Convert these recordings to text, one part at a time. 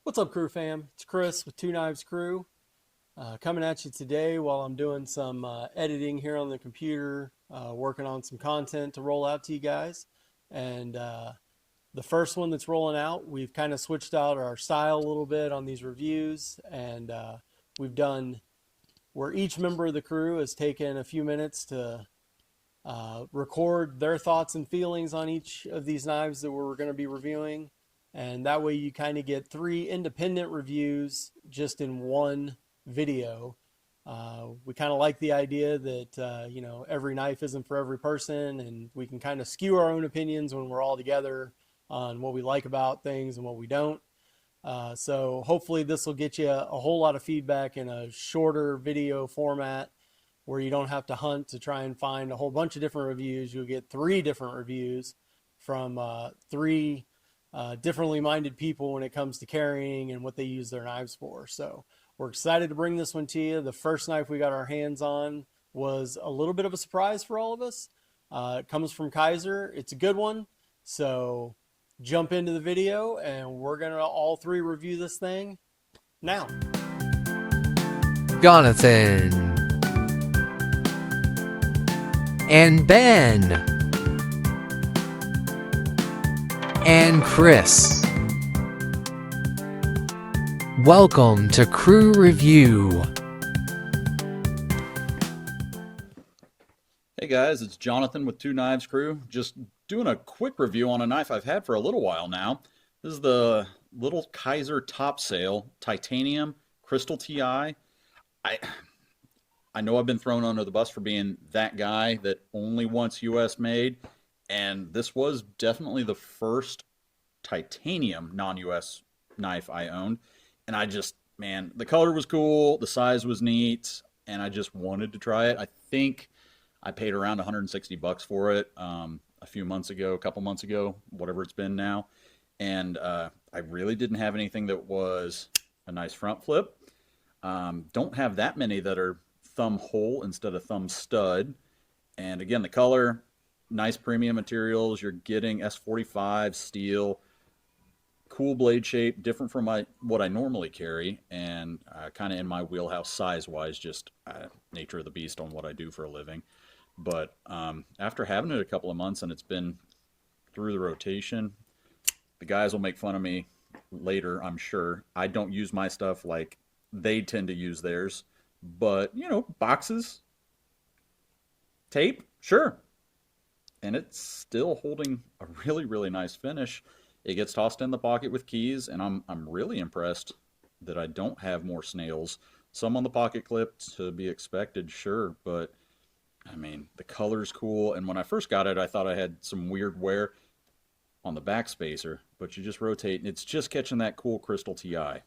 What's up, crew fam? It's Chris with Two Knives Crew, coming at you today while I'm doing some editing here on the computer, working on some content to roll out to you guys. And the first one that's rolling out, we've kind of switched out our style a little bit on these reviews, and we've done where each member of the crew has taken a few minutes to record their thoughts and feelings on each of these knives that we're going to be reviewing. And that way you kind of get three independent reviews just in one video. We kind of like the idea that, every knife isn't for every person, and we can kind of skew our own opinions when we're all together on what we like about things and what we don't. So hopefully this will get you a whole lot of feedback in a shorter video format where you don't have to hunt to try and find a whole bunch of different reviews. You'll get three different reviews from three differently minded people when it comes to carrying and what they use their knives for. So we're excited to bring this one to you. The first knife we got our hands on was a little bit of a surprise for all of us. It comes from Kizer. It's a good one. So jump into the video and we're going to all three review this thing now. Jonathan and Ben and Chris. Welcome to Crew Review. Hey guys, it's Jonathan with Two Knives Crew. Just doing a quick review on a knife I've had for a little while now. This is the little Kizer Topsail Titanium Crystal Ti. I know I've been thrown under the bus for being that guy that only wants US made, and this was definitely the first titanium non-US knife I owned. And man, the color was cool, the size was neat, and I just wanted to try it. I think I paid around 160 bucks for it a couple months ago, whatever it's been now. And I really didn't have anything that was a nice front flip. Don't have that many that are thumb hole instead of thumb stud. And again, the color, nice premium materials. You're getting S45 steel, cool blade shape, different from what I normally carry, and kind of in my wheelhouse size-wise, just nature of the beast on what I do for a living. But after having it a couple of months and it's been through the rotation, the guys will make fun of me later, I'm sure. I don't use my stuff like they tend to use theirs, but, boxes, tape, sure. And it's still holding a really, really nice finish. It gets tossed in the pocket with keys, and I'm really impressed that I don't have more snails. Some on the pocket clip to be expected, sure, but I mean, the color's cool. And when I first got it, I thought I had some weird wear on the back spacer, but you just rotate and it's just catching that cool crystal TI.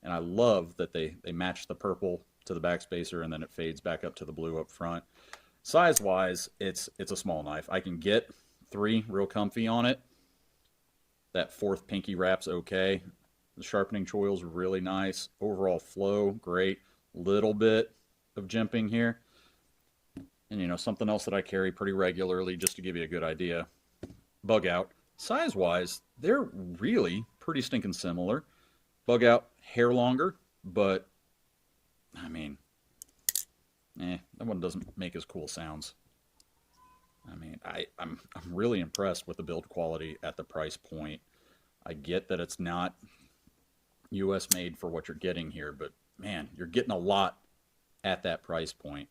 And I love that they match the purple to the back spacer and then it fades back up to the blue up front. Size-wise, it's a small knife. I can get three real comfy on it. That fourth pinky wrap's okay. The sharpening choil's really nice. Overall flow, great. Little bit of jimping here. And something else that I carry pretty regularly just to give you a good idea. Bug out. Size-wise, they're really pretty stinking similar. Bug out, hair longer, but I mean, that one doesn't make as cool sounds. I mean, I'm really impressed with the build quality at the price point. I get that it's not US made for what you're getting here, but man, you're getting a lot at that price point.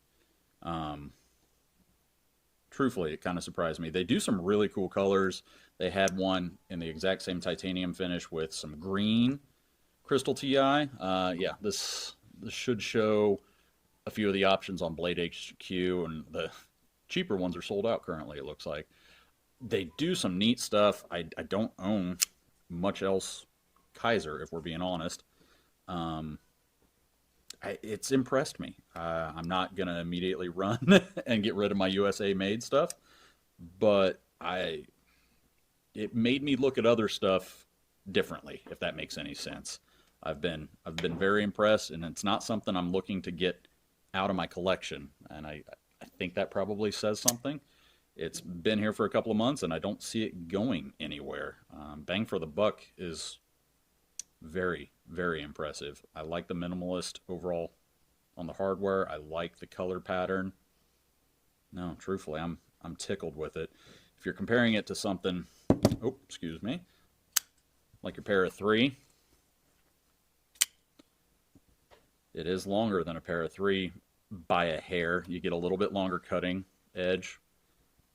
Truthfully, it kind of surprised me. They do some really cool colors. They had one in the exact same titanium finish with some green crystal TI. Yeah, this should show a few of the options on Blade HQ, and the cheaper ones are sold out currently, it looks like. They do some neat stuff. I don't own much else Kizer, if we're being honest. It's impressed me. I'm not going to immediately run and get rid of my USA made stuff, but it made me look at other stuff differently, if that makes any sense. I've been very impressed, and it's not something I'm looking to get out of my collection, and I think that probably says something. It's been here for a couple of months, and I don't see it going anywhere. Bang for the buck is very, very impressive. I like the minimalist overall on the hardware. I like the color pattern. No, truthfully, I'm tickled with it. If you're comparing it to something, oh, excuse me, like your Para 3, it is longer than a Para 3 by a hair. You get a little bit longer cutting edge.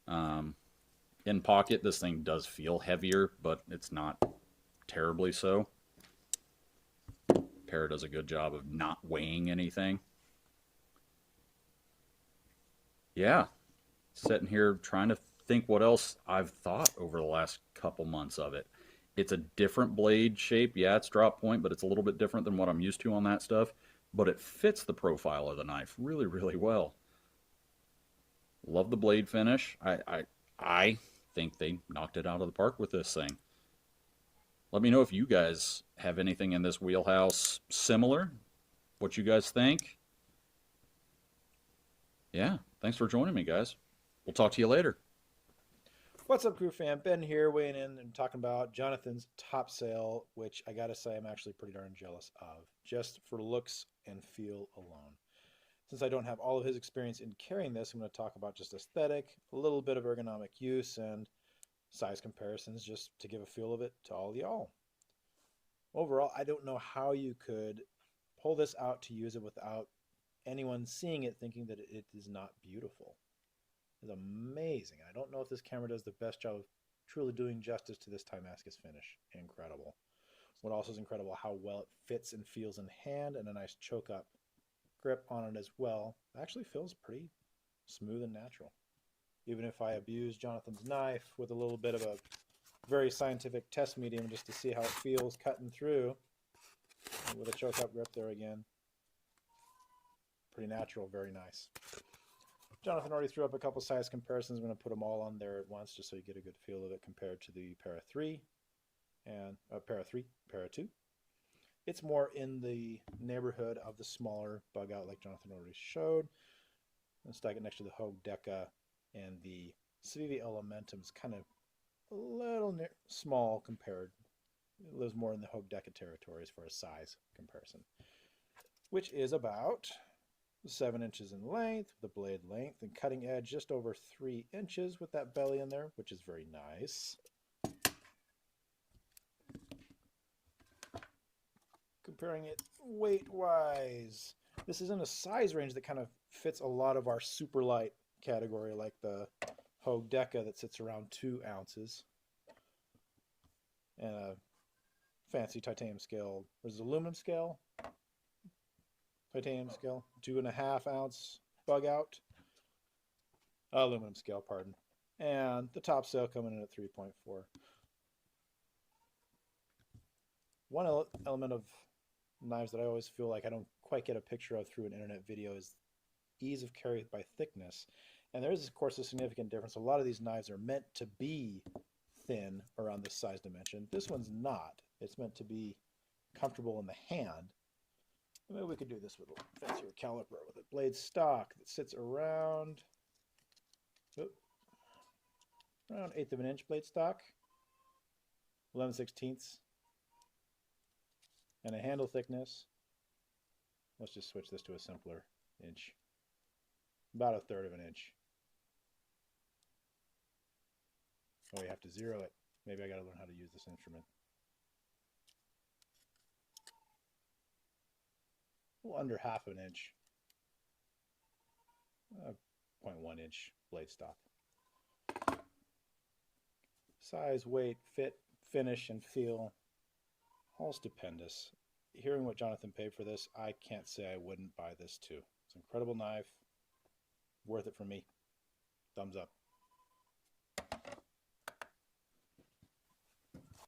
In pocket, this thing does feel heavier, but it's not terribly so. Para does a good job of not weighing anything. Yeah, sitting here trying to think what else I've thought over the last couple months of it. It's a different blade shape. Yeah, it's drop point, but it's a little bit different than what I'm used to on that stuff. But it fits the profile of the knife really, really well. Love the blade finish. I think they knocked it out of the park with this thing. Let me know if you guys have anything in this wheelhouse similar. What you guys think. Yeah, thanks for joining me, guys. We'll talk to you later. What's up, crew fam? Ben here, weighing in and talking about Jonathan's Topsail, which I gotta say I'm actually pretty darn jealous of, just for looks and feel alone. Since I don't have all of his experience in carrying this, I'm going to talk about just aesthetic, a little bit of ergonomic use, and size comparisons just to give a feel of it to all y'all. Overall, I don't know how you could pull this out to use it without anyone seeing it thinking that it is not beautiful. It's amazing. I don't know if this camera does the best job of truly doing justice to this Timascus finish. Incredible. What also is incredible, how well it fits and feels in hand, and a nice choke up grip on it as well. It actually feels pretty smooth and natural. Even if I abuse Jonathan's knife with a little bit of a very scientific test medium just to see how it feels cutting through, and with a choke up grip there again, pretty natural, very nice. Jonathan already threw up a couple size comparisons. I'm going to put them all on there at once just so you get a good feel of it compared to the Para 3 and Para 2. It's more in the neighborhood of the smaller bug out like Jonathan already showed. And stack it next to the Hogue Deca, and the Civivi Elementum is kind of a little small compared. It lives more in the Hogue Deca territory as far as size comparison, which is about 7 inches in length, the blade length and cutting edge just over 3 inches with that belly in there, which is very nice. Comparing it weight-wise, this is in a size range that kind of fits a lot of our super light category, like the Hogue Deca that sits around 2 ounces, and a fancy titanium scale. There's aluminum scale, titanium scale, 2.5 ounce bug out, aluminum scale, pardon, and the Topsail coming in at 3.4. One element of knives that I always feel like I don't quite get a picture of through an internet video is ease of carry by thickness. And there is, of course, a significant difference. A lot of these knives are meant to be thin around this size dimension. This one's not. It's meant to be comfortable in the hand. Maybe we could do this with a fancier caliper with a blade stock that sits around 1/8 of an inch blade stock, 11/16, and a handle thickness. Let's just switch this to a simpler inch, about 1/3 of an inch. Oh, you have to zero it. Maybe I got to learn how to use this instrument. A little under 1/2 of an inch. 0.1 inch blade stock. Size, weight, fit, finish, and feel, all stupendous. Hearing what Jonathan paid for this, I can't say I wouldn't buy this too. It's an incredible knife. Worth it for me. Thumbs up.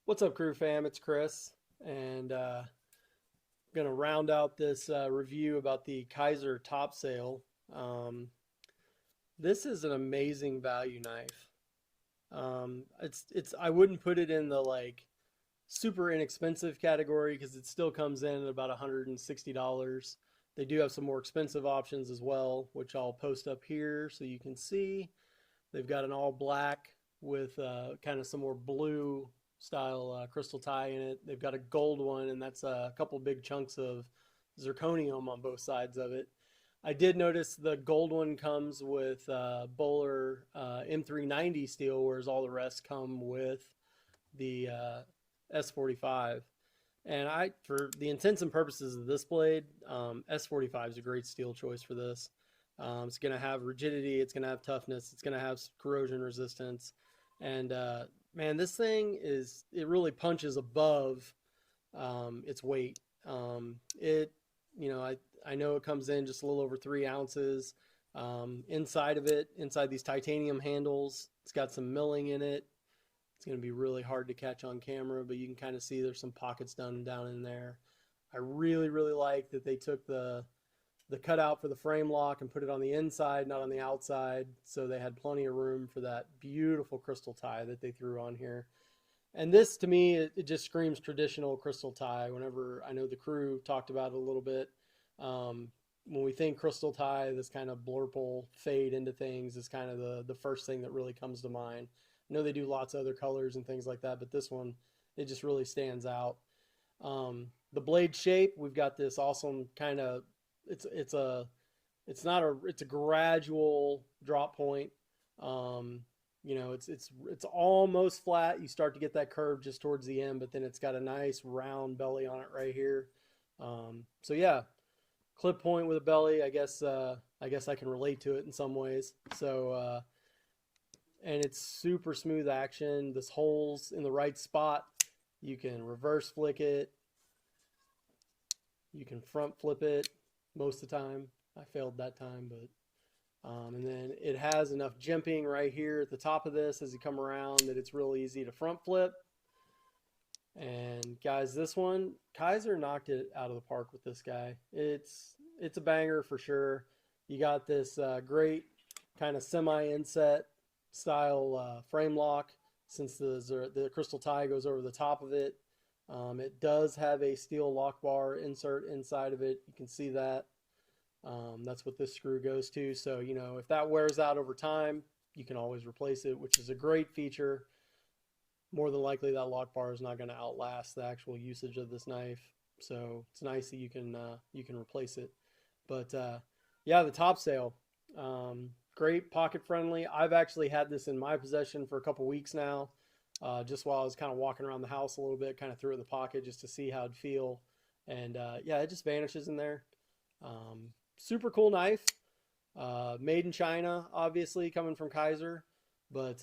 What's up, crew fam? It's Chris, and going to round out this review about the Kizer Topsail. This is an amazing value knife. I wouldn't put it in the like super inexpensive category because it still comes in at about $160. They do have some more expensive options as well, which I'll post up here so you can see. They've got an all black with kind of some more blue style crystal tie in it. They've got a gold one, and that's a couple big chunks of zirconium on both sides of it. I did notice the gold one comes with Bowler M390 steel, whereas all the rest come with the S45. And for the intents and purposes of this blade, S45 is a great steel choice for this. It's going to have rigidity, it's going to have toughness, it's going to have corrosion resistance, and man, this thing it really punches above its weight. I know it comes in just a little over 3 ounces. Inside these titanium handles, it's got some milling in it. It's going to be really hard to catch on camera, but you can kind of see there's some pockets down in there. I really, really like that they took the cutout for the frame lock and put it on the inside, not on the outside, so they had plenty of room for that beautiful crystal tie that they threw on here. And this, to me, it just screams traditional crystal tie. Whenever I know the crew talked about it a little bit, when we think crystal tie, this kind of blurple fade into things is kind of the first thing that really comes to mind. I know they do lots of other colors and things like that, but this one, it just really stands out. The blade shape, we've got this awesome kind of, it's a gradual drop point. It's almost flat. You start to get that curve just towards the end, but then it's got a nice round belly on it right here. So yeah, clip point with a belly. I guess I can relate to it in some ways. So and it's super smooth action. This hole's in the right spot. You can reverse flick it. You can front flip it most of the time. I failed that time, but and then it has enough jimping right here at the top of this as you come around that it's real easy to front flip. And guys, this one, Kizer knocked it out of the park with this guy. It's a banger for sure. You got this great kind of semi-inset style frame lock, since the crystal tie goes over the top of it. It does have a steel lock bar insert inside of it. You can see that. That's what this screw goes to. So, if that wears out over time, you can always replace it, which is a great feature. More than likely that lock bar is not going to outlast the actual usage of this knife. So it's nice that you can replace it. But yeah, the Topsail, great, pocket friendly. I've actually had this in my possession for a couple weeks now. Just while I was kind of walking around the house a little bit, kind of threw it in the pocket just to see how it'd feel. And yeah, it just vanishes in there. Super cool knife. Made in China, obviously, coming from Kizer. But,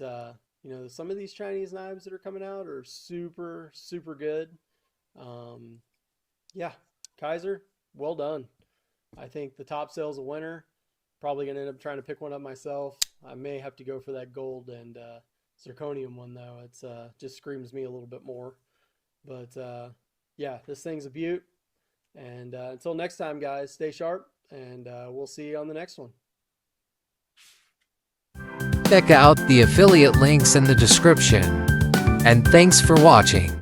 some of these Chinese knives that are coming out are super, super good. Yeah, Kizer, well done. I think the Topsail's a winner. Probably going to end up trying to pick one up myself. I may have to go for that gold and zirconium one, though. It's just screams me a little bit more. But yeah, this thing's a beaut. And until next time, guys, stay sharp, and we'll see you on the next one. Check out the affiliate links in the description. And thanks for watching.